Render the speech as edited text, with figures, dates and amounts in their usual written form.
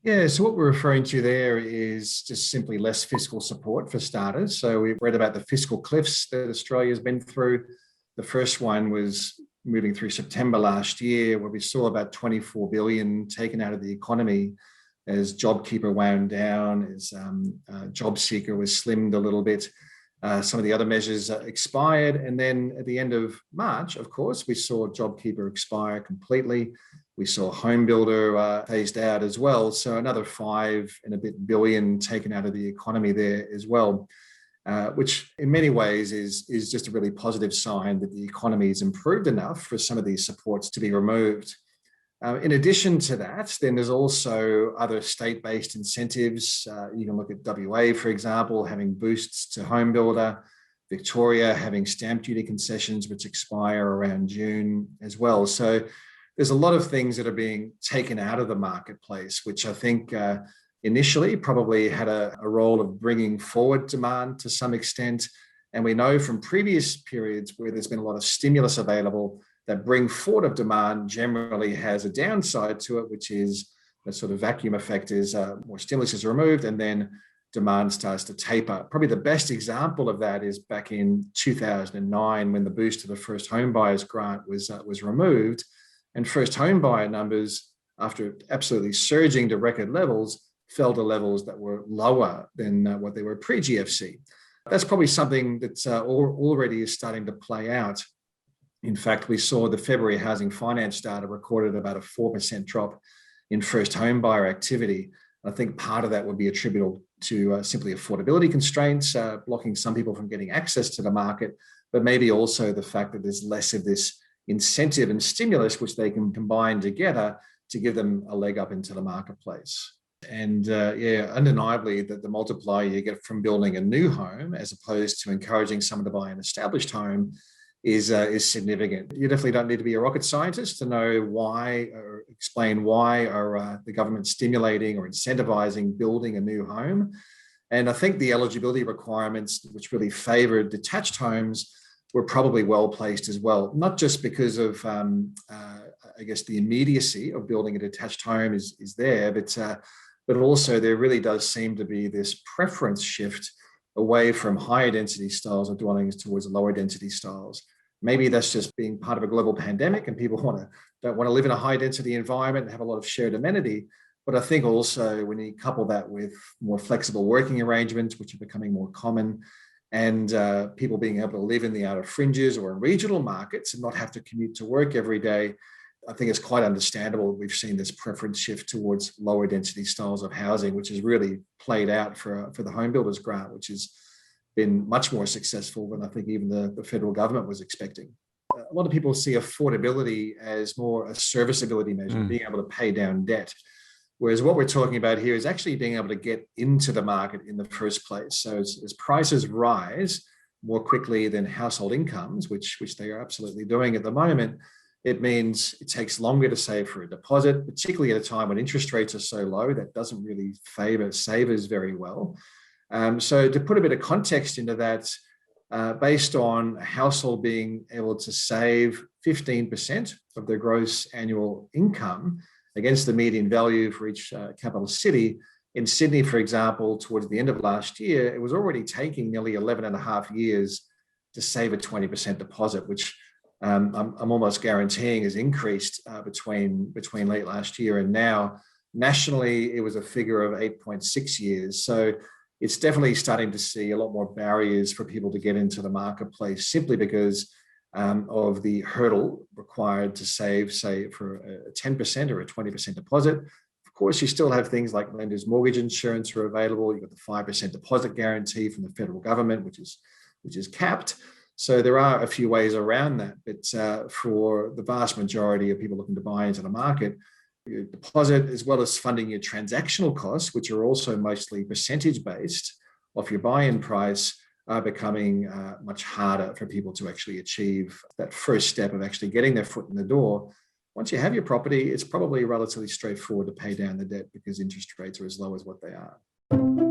Yeah, so what we're referring to there is just simply less fiscal support for starters. So we've read about the fiscal cliffs that Australia's been through. The first one was moving through September last year, where we saw about 24 billion taken out of the economy as JobKeeper wound down, as JobSeeker was slimmed a little bit. Some of the other measures expired. And then at the end of March, of course, we saw JobKeeper expire completely. We saw HomeBuilder phased out as well. So another 5 and a bit billion taken out of the economy there as well, which in many ways is just a really positive sign that the economy has improved enough for some of these supports to be removed. In addition to that, then there's also other state-based incentives. You can look at WA, for example, having boosts to HomeBuilder, Victoria having stamp duty concessions, which expire around June as well. So there's a lot of things that are being taken out of the marketplace, which I think initially probably had a role of bringing forward demand to some extent. And we know from previous periods where there's been a lot of stimulus available, that bring forward of demand generally has a downside to it, which is the sort of vacuum effect is more stimulus is removed and then demand starts to taper. Probably the best example of that is back in 2009 when the boost to the first home buyers grant was removed, and first home buyer numbers, after absolutely surging to record levels, fell to levels that were lower than what they were pre-GFC. That's probably something that's already is starting to play out. In fact, we saw the February housing finance data recorded about a 4% drop in first home buyer activity. I think part of that would be attributable to simply affordability constraints, blocking some people from getting access to the market, but maybe also the fact that there's less of this incentive and stimulus which they can combine together to give them a leg up into the marketplace. And undeniably that the multiplier you get from building a new home as opposed to encouraging someone to buy an established home is significant. You definitely don't need to be a rocket scientist to know why or explain why are the government stimulating or incentivizing building a new home. And I think the eligibility requirements, which really favored detached homes, were probably well placed as well, not just because of, I guess, the immediacy of building a detached home is there, but also there really does seem to be this preference shift away from higher density styles of dwellings towards lower density styles. Maybe that's just being part of a global pandemic and people don't want to live in a high density environment and have a lot of shared amenity. But I think also when you couple that with more flexible working arrangements, which are becoming more common, and people being able to live in the outer fringes or in regional markets and not have to commute to work every day, I think it's quite understandable that we've seen this preference shift towards lower density styles of housing, which has really played out for the Home Builders Grant, which has been much more successful than I think even the federal government was expecting. A lot of people see affordability as more a serviceability measure, being able to pay down debt. Whereas what we're talking about here is actually being able to get into the market in the first place. So as prices rise more quickly than household incomes, which they are absolutely doing at the moment, it means it takes longer to save for a deposit, particularly at a time when interest rates are so low. That doesn't really favor savers very well. So to put a bit of context into that, based on a household being able to save 15% of their gross annual income against the median value for each capital city, in Sydney, for example, towards the end of last year, it was already taking nearly 11 and a half years to save a 20% deposit, which I'm almost guaranteeing has increased between late last year and now. Nationally, it was a figure of 8.6 years. So it's definitely starting to see a lot more barriers for people to get into the marketplace simply because of the hurdle required to save, say, for a 10% or a 20% deposit. Of course, you still have things like lender's mortgage insurance are available. You've got the 5% deposit guarantee from the federal government, which is capped. So there are a few ways around that. But for the vast majority of people looking to buy into the market, your deposit, as well as funding your transactional costs, which are also mostly percentage-based off your buy-in price, are becoming much harder for people to actually achieve that first step of actually getting their foot in the door. Once you have your property, it's probably relatively straightforward to pay down the debt because interest rates are as low as what they are.